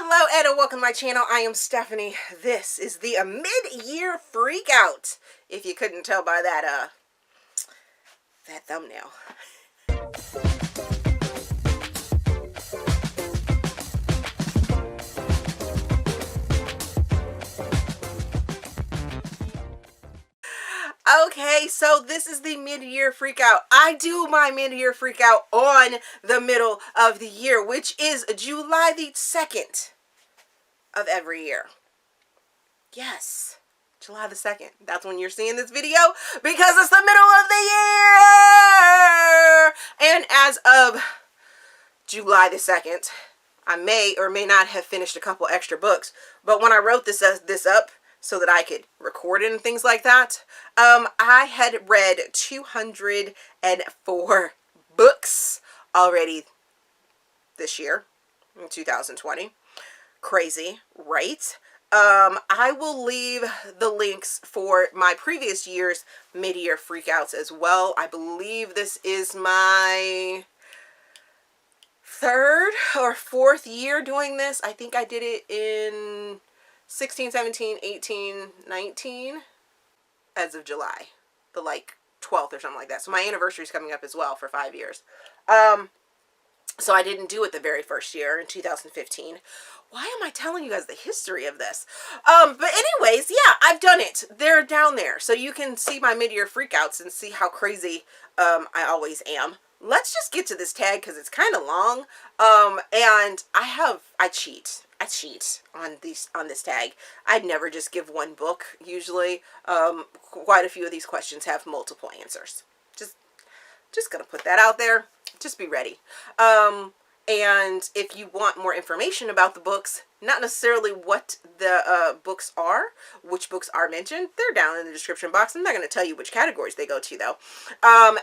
Hello and welcome to my channel. I am Stephanie. This is the mid-year freakout. If you couldn't tell by that thumbnail. Okay, so this is the mid-year freakout. I do my mid-year freakout on the middle of the year, which is July the 2nd of every year. Yes, July the 2nd. That's when you're seeing this video because it's the middle of the year. And as of July the 2nd, I may or may not have finished a couple extra books, but when I wrote this up so that I could record it and things like that, I had read 204 books already this year, in 2020. Crazy, right? I will leave the links for my previous year's mid-year freakouts as well. I believe this is my third or fourth year doing this. I think I did it in 16, 17, 18, 19 as of July, the 12th or something like that. So my anniversary is coming up as well for 5 years. So I didn't do it the very first year in 2015. Why am I telling you guys the history of this? But anyways, yeah, I've done it. They're down there. So you can see my mid-year freakouts and see how crazy I always am. Let's just get to this tag because it's kind of long. And I cheat. I cheat on this tag. I'd never just give one book usually. Quite a few of these questions have multiple answers. Just gonna put that out there. Just be ready. And if you want more information about the books, not necessarily what the books are, which books are mentioned, they're down in the description box. I'm not going to tell you which categories they go to, though.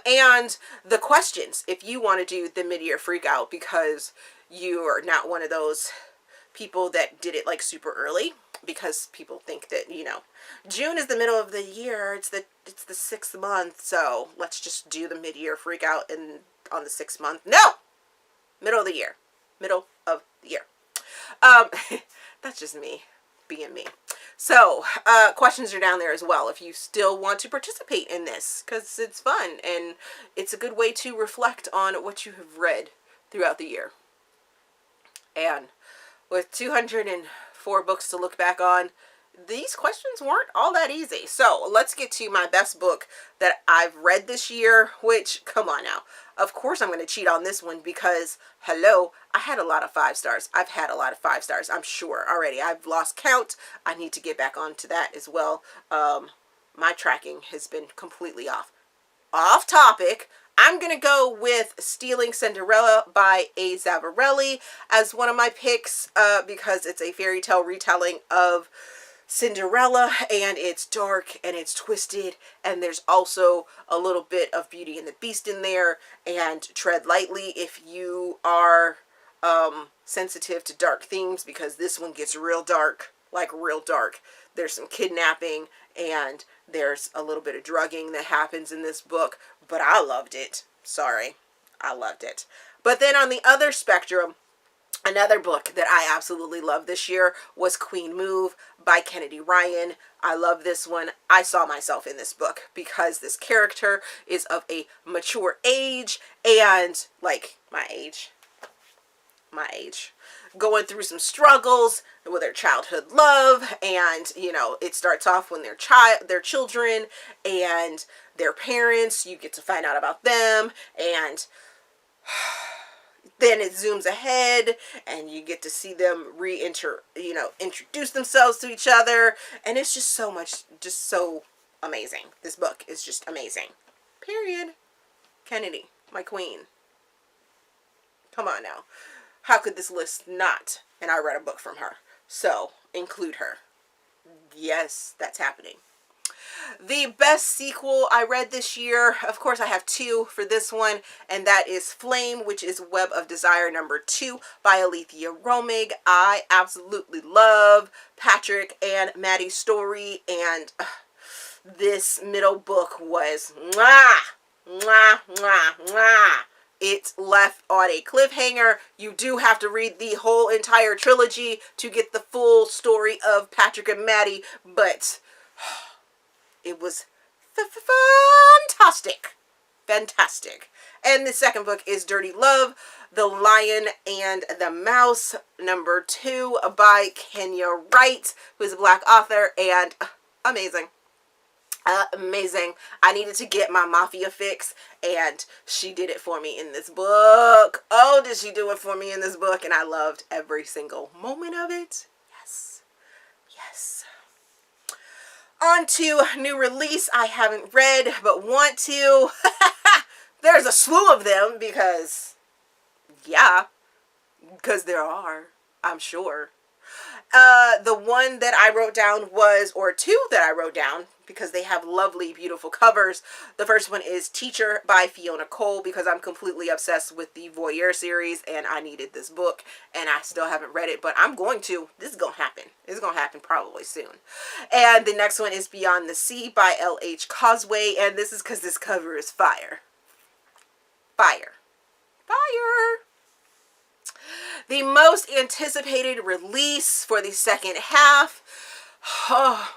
And the questions, if you want to do the mid-year freakout because you are not one of those people that did it like super early, because people think that, you know, June is the middle of the year, it's the 6th month, so let's just do the mid-year freakout on the 6th month. No! Middle of the year. Middle of the year. That's just me being me. So, questions are down there as well if you still want to participate in this, because it's fun and it's a good way to reflect on what you have read throughout the year. And with 204 books to look back on, these questions weren't all that easy. So let's get to my best book that I've read this year, which, come on now. Of course I'm going to cheat on this one because, hello, I had a lot of 5 stars. I've had a lot of 5 stars, I'm sure, already. I've lost count. I need to get back onto that as well. My tracking has been completely off. Off topic. I'm going to go with Stealing Cinderella by A. Zavarelli as one of my picks because it's a fairy tale retelling of Cinderella, and it's dark and it's twisted, and there's also a little bit of Beauty and the Beast in there, and tread lightly if you are sensitive to dark themes, because this one gets real dark, like real dark. There's some kidnapping and there's a little bit of drugging that happens in this book, but I loved it. Sorry, I loved it. But then on the other spectrum, another book that I absolutely loved this year was Queen Move by Kennedy Ryan. I love this one. I saw myself in this book because this character is of a mature age and, like, my age, going through some struggles with their childhood love, and, you know, it starts off when they're children and their parents, you get to find out about them, and then it zooms ahead and you get to see them introduce themselves to each other, and it's just so much, just so amazing. This book is just amazing. Period. Kennedy, my queen. Come on now. How could this list not? And I read a book from her. So, include her. Yes, that's happening. The best sequel I read this year, of course I have 2 for this one, and that is Flame, which is Web of Desire #2 by Aleatha Romig. I absolutely love Patrick and Maddie's story, and this middle book was mwah, mwah, mwah, mwah. it left on a cliffhanger. You do have to read the whole entire trilogy to get the full story of Patrick and Maddie, but it was fantastic. Fantastic. And the second book is Dirty Love, The Lion and the Mouse, #2 by Kenya Wright, who is a Black author, and amazing. Amazing. I needed to get my mafia fix, and she did it for me in this book. Oh, did she do it for me in this book? And I loved every single moment of it. Yes. Yes. On to new release I haven't read, but want to. There's a slew of them because, yeah, because there are, I'm sure. The one that I wrote down was, or two that I wrote down, because they have lovely, beautiful covers. The first one is Teacher by Fiona Cole, because I'm completely obsessed with the Voyeur series, and I needed this book, and I still haven't read it, but I'm going to. This is going to happen. It's going to happen probably soon. And the next one is Beyond the Sea by L.H. Cosway, and this is because this cover is fire. Fire. Fire. The most anticipated release for the second half. Oh,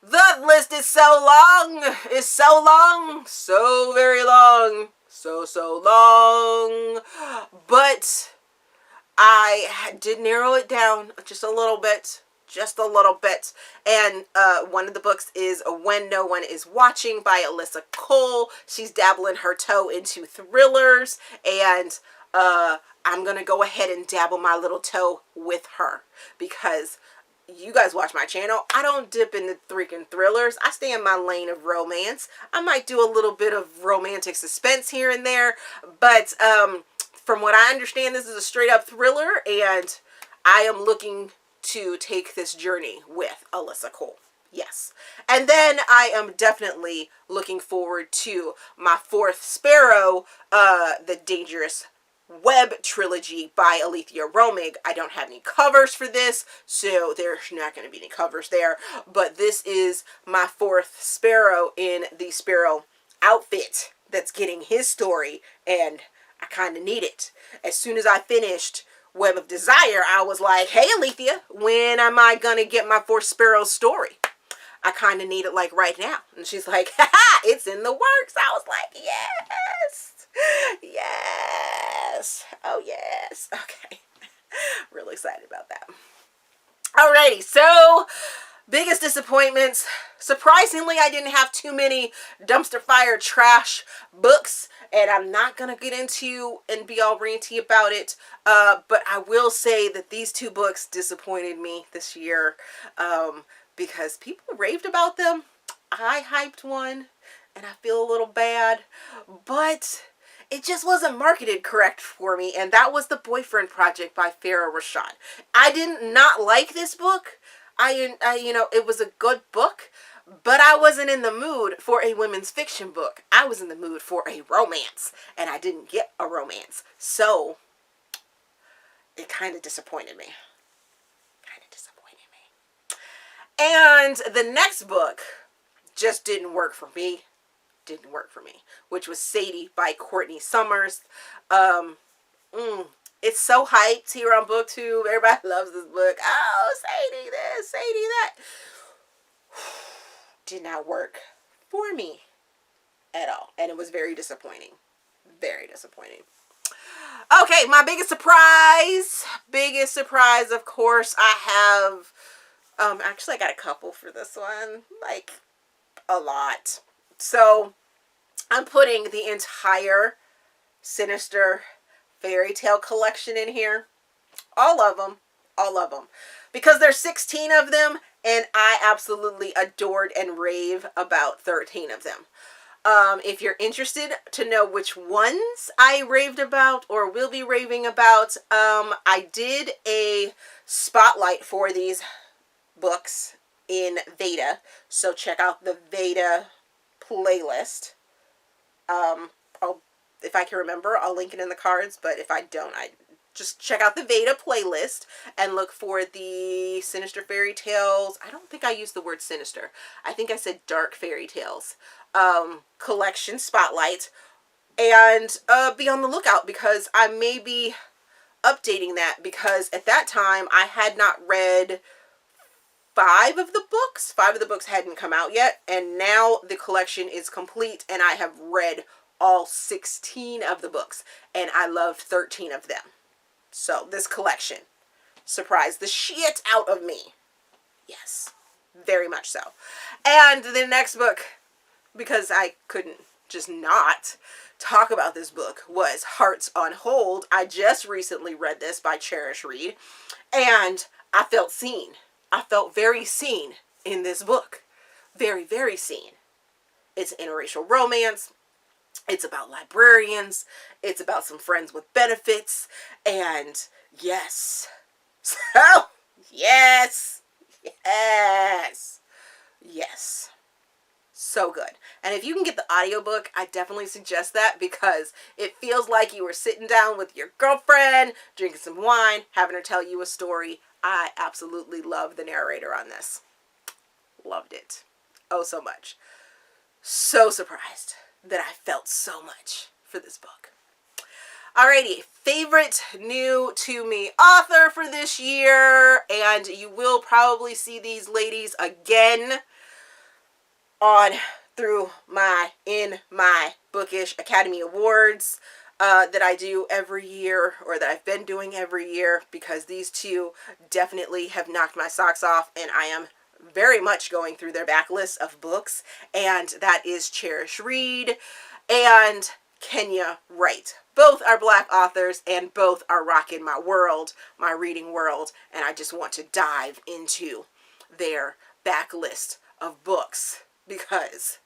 the list is so long. It's so long. So very long. So long. But I did narrow it down just a little bit. Just a little bit. And one of the books is When No One Is Watching by Alyssa Cole. She's dabbling her toe into thrillers, and I'm gonna go ahead and dabble my little toe with her, because you guys watch my channel. I don't dip into freaking thrillers. I stay in my lane of romance. I might do a little bit of romantic suspense here and there, but from what I understand, this is a straight up thriller, and I am looking to take this journey with Alyssa Cole. Yes. And then I am definitely looking forward to my fourth Sparrow, the Dangerous Web trilogy by Aleatha Romig. I don't have any covers for this, so there's not going to be any covers there, but this is my fourth Sparrow in the Sparrow outfit that's getting his story, and I kind of need it. As soon as I finished Web of Desire, I was like, hey Aleatha, when am I going to get my fourth Sparrow story? I kind of need it like right now. And she's like, haha, it's in the works. I was like, yes. Yes. Oh, yes. Okay. Really excited about that. Alrighty. So, biggest disappointments. Surprisingly, I didn't have too many dumpster fire trash books, and I'm not going to get into and be all ranty about it. But I will say that these two books disappointed me this year, because people raved about them. I hyped one, and I feel a little bad, but it just wasn't marketed correct for me, and that was The Boyfriend Project by Farrah Rochon. I did not like this book. You know, it was a good book, but I wasn't in the mood for a women's fiction book. I was in the mood for a romance, and I didn't get a romance. So, it kind of disappointed me. And the next book just didn't work for me. Which was Sadie by Courtney Summers. It's so hyped here on BookTube. Everybody loves this book. Oh, Sadie this, Sadie that. Did not work for me at all. And it was very disappointing. Very disappointing. Okay, my biggest surprise. Biggest surprise, of course, I have... actually, I got a couple for this one. Like, a lot. So, I'm putting the entire Sinister Fairytale collection in here. All of them. All of them. Because there's 16 of them, and I absolutely adored and rave about 13 of them. If you're interested to know which ones I raved about or will be raving about, I did a spotlight for these books in Veda, so check out the Veda playlist. If I can remember, I'll link it in the cards, but if I don't, I just check out the Veda playlist and look for the Sinister Fairy Tales. I don't think I used the word sinister. I think I said dark fairy tales collection spotlight. And be on the lookout, because I may be updating that, because at that time I had not read 5 of the books. 5 of the books hadn't come out yet, and now the collection is complete, and I have read all 16 of the books, and I loved 13 of them. So this collection surprised the shit out of me. Yes, very much so. And the next book, because I couldn't just not talk about this book, was Hearts on Hold. I just recently read this by Charish, Reid, and I felt seen. I felt very seen in this book. Very, very seen. It's an interracial romance. It's about librarians. It's about some friends with benefits. And yes. So, yes. Yes. Yes. So good. And if you can get the audiobook, I definitely suggest that, because it feels like you were sitting down with your girlfriend, drinking some wine, having her tell you a story. I absolutely love the narrator on this. Loved it. Oh, so much. So surprised that I felt so much for this book. Alrighty, favorite new to me author for this year, and you will probably see these ladies again on through my Bookish Academy Awards that I do every year, or that I've been doing every year, because these two definitely have knocked my socks off, and I am very much going through their backlist of books, and that is Charish, Reid and Wright. Both are Black authors, and both are rocking my world, my reading world, and I just want to dive into their backlist of books, because,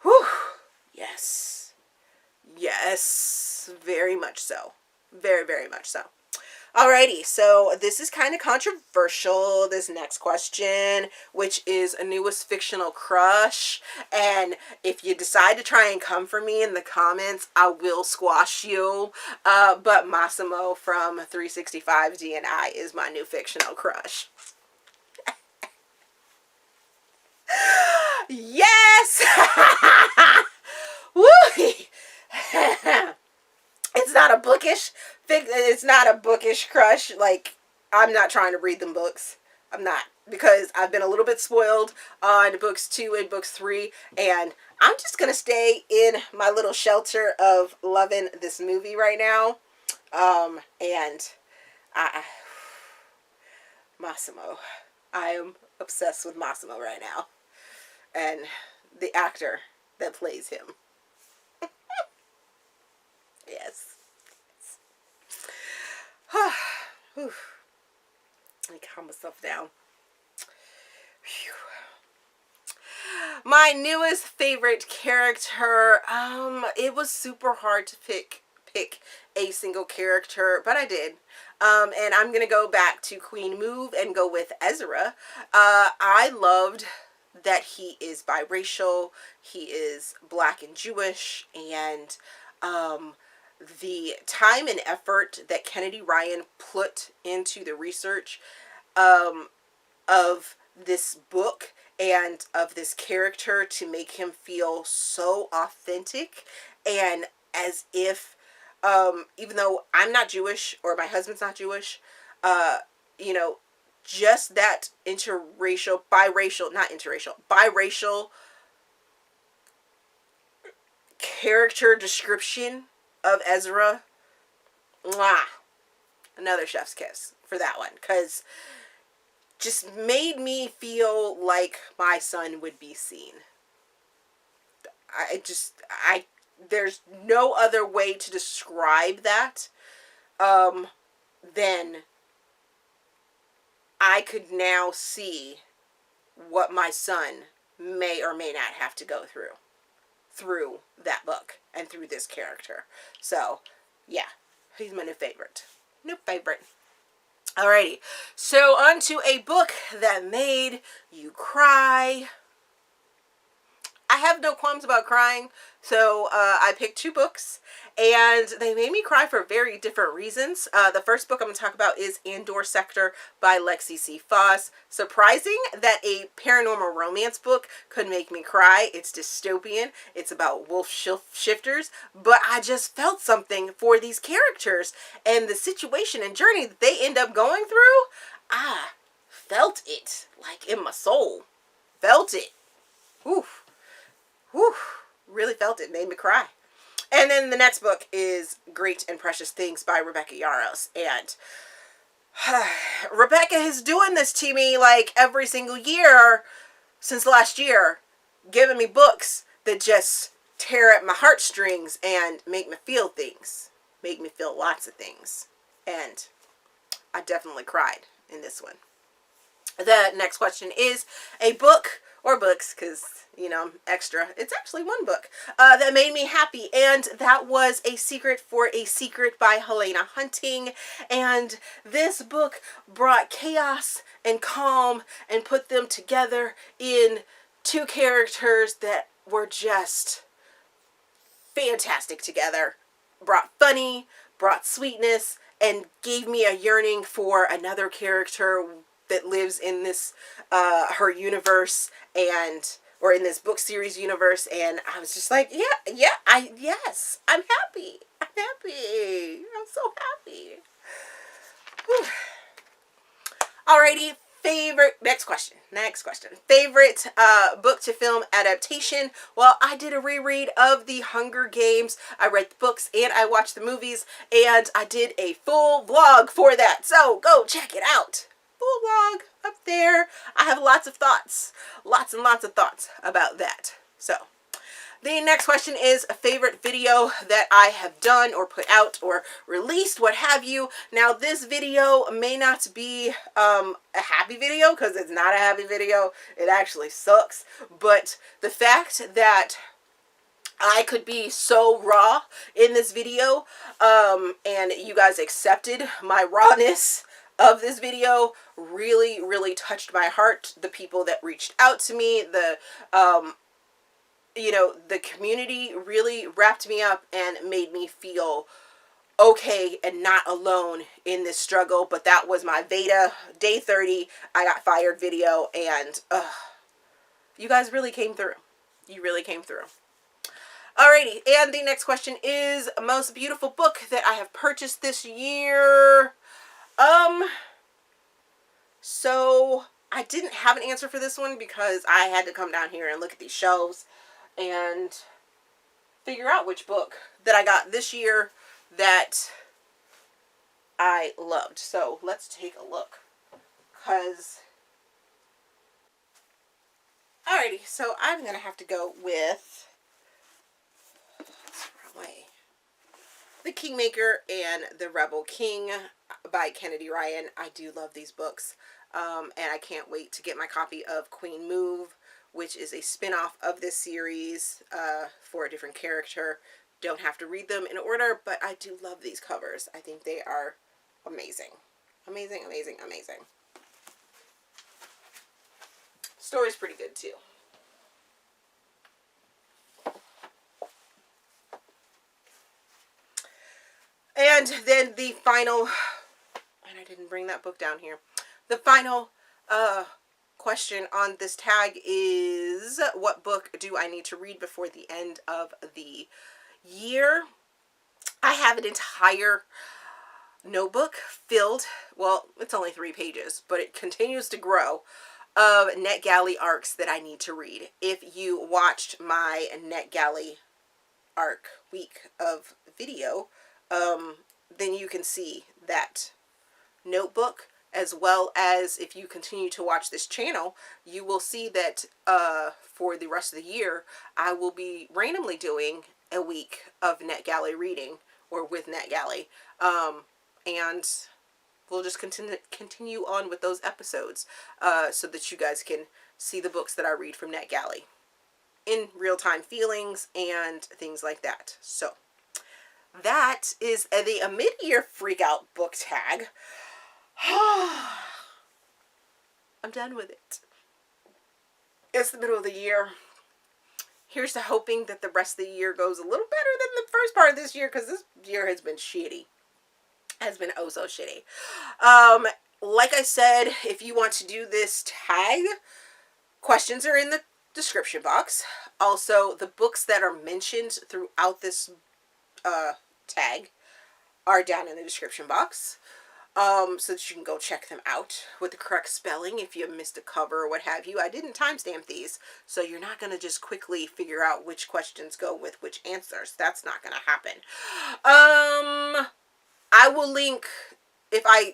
whew, yes, yes, very much so, very, very much so. Alrighty, so this is kind of controversial, this next question, which is a newest fictional crush. And if you decide to try and come for me in the comments, I will squash you. But Massimo from 365 D&I is my new fictional crush. Yes! Woo! It's not a bookish crush. Like, I'm not trying to read them books. I'm not, because I've been a little bit spoiled on books 2 and books 3, and I'm just gonna stay in my little shelter of loving this movie right now. And Massimo, I am obsessed with Massimo right now, and the actor that plays him. Yes. Let me calm myself down. Whew. My newest favorite character, it was super hard to pick a single character, but I did. And I'm gonna go back to Queen Move and go with Ezra. I loved that he is biracial, he is Black and Jewish, and the time and effort that Kennedy Ryan put into the research of this book and of this character to make him feel so authentic, and as if even though I'm not Jewish, or my husband's not Jewish, you know, just that biracial character description of Ezra, mwah, another chef's kiss for that one, because just made me feel like my son would be seen. There's no other way to describe that than I could now see what my son may or may not have to go through that book and through this character. So, yeah, he's my new favorite. Alrighty, so on to a book that made you cry. I have no qualms about crying, so I picked 2 books, and they made me cry for very different reasons. The first book I'm going to talk about is Andorra Sector by Lexi C. Foss. Surprising that a paranormal romance book could make me cry. It's dystopian. It's about wolf shifters, but I just felt something for these characters and the situation and journey that they end up going through. I felt it, like in my soul. Felt it. Oof. Whew, really felt it, made me cry. And then the next book is Great and Precious Things by Rebecca Yarros. And Rebecca is doing this to me like every single year since last year, giving me books that just tear at my heartstrings and make me feel things. Make me feel lots of things. And I definitely cried in this one. The next question is a book, or books, because, you know, I'm extra. It's actually one book that made me happy, and that was A Secret for a Secret by Helena Hunting. And this book brought chaos and calm and put them together in 2 characters that were just fantastic together. Brought funny, brought sweetness, and gave me a yearning for another character that lives in this her universe, and or in this book series universe. And I was just like, yes, I'm happy. I'm so happy. Whew. Alrighty, next question. Favorite book to film adaptation? Well, I did a reread of The Hunger Games. I read the books and I watched the movies, and I did a full vlog for that. So go check it out. Full vlog up there. I have lots of thoughts. Lots and lots of thoughts about that. So the next question is a favorite video that I have done or put out or released, what have you. Now, this video may not be a happy video, because it's not a happy video. It actually sucks. But the fact that I could be so raw in this video, and you guys accepted my rawness of this video really, really touched my heart. The people that reached out to me, the you know, the community really wrapped me up and made me feel okay and not alone in this struggle. But that was my Veda day 30 I got fired video, and you guys really came through. You really came through. Alrighty, and the next question is most beautiful book that I have purchased this year. So I didn't have an answer for this one because I had to come down here and look at these shelves and figure out which book that I got this year that I loved. So let's take a look. Alrighty, so I'm going to have to go with The Kingmaker and the Rebel King by Kennedy Ryan. I do love these books. And I can't wait to get my copy of Queen Move, which is a spin-off of this series for a different character. Don't have to read them in order, but I do love these covers. I think they are amazing. Amazing, amazing, amazing. Story's pretty good too. And then the final, and I didn't bring that book down here. The final question on this tag is, what book do I need to read before the end of the year? I have an entire notebook filled, well, it's only 3 pages, but it continues to grow, of NetGalley arcs that I need to read. If you watched my NetGalley arc week of video, then you can see that notebook, as well as if you continue to watch this channel, you will see that for the rest of the year, I will be randomly doing a week of NetGalley reading, or with NetGalley, and we'll just continue on with those episodes so that you guys can see the books that I read from NetGalley in real-time feelings and things like that. So that is a mid-year freak-out book tag. I'm done with it. It's the middle of the year. Here's to hoping that the rest of the year goes a little better than the first part of this year, because this year has been shitty. Has been oh so shitty. Like I said, if you want to do this tag, questions are in the description box. Also, the books that are mentioned throughout this tag are down in the description box, so that you can go check them out with the correct spelling if you missed a cover or what have you. I didn't timestamp these, so you're not going to just quickly figure out which questions go with which answers. That's not going to happen. I will link, if I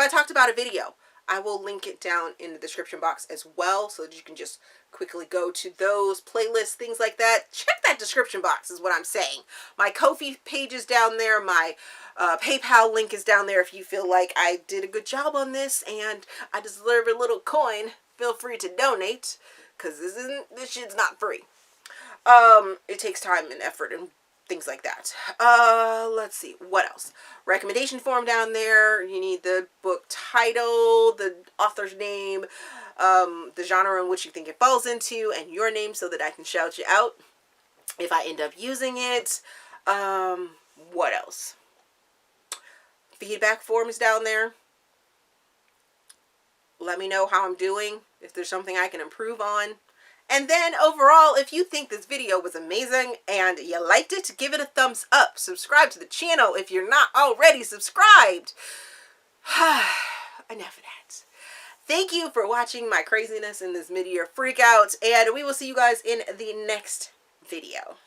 talked about a video, I will link it down in the description box as well, so that you can just quickly go to those playlists, things like that. Check that description box is what I'm saying. My Ko-fi page is down there. My PayPal link is down there. If you feel like I did a good job on this and I deserve a little coin, feel free to donate, because this shit's not free. It takes time and effort and things like that. Let's see, what else? Recommendation form down there. You need the book title, the author's name, the genre in which you think it falls into, and your name, so that I can shout you out if I end up using it. What else? Feedback form is down there. Let me know how I'm doing, if there's something I can improve on. And then overall, if you think this video was amazing and you liked it, give it a thumbs up. Subscribe to the channel if you're not already subscribed. Enough of that. Thank you for watching my craziness in this mid-year freakouts, and we will see you guys in the next video.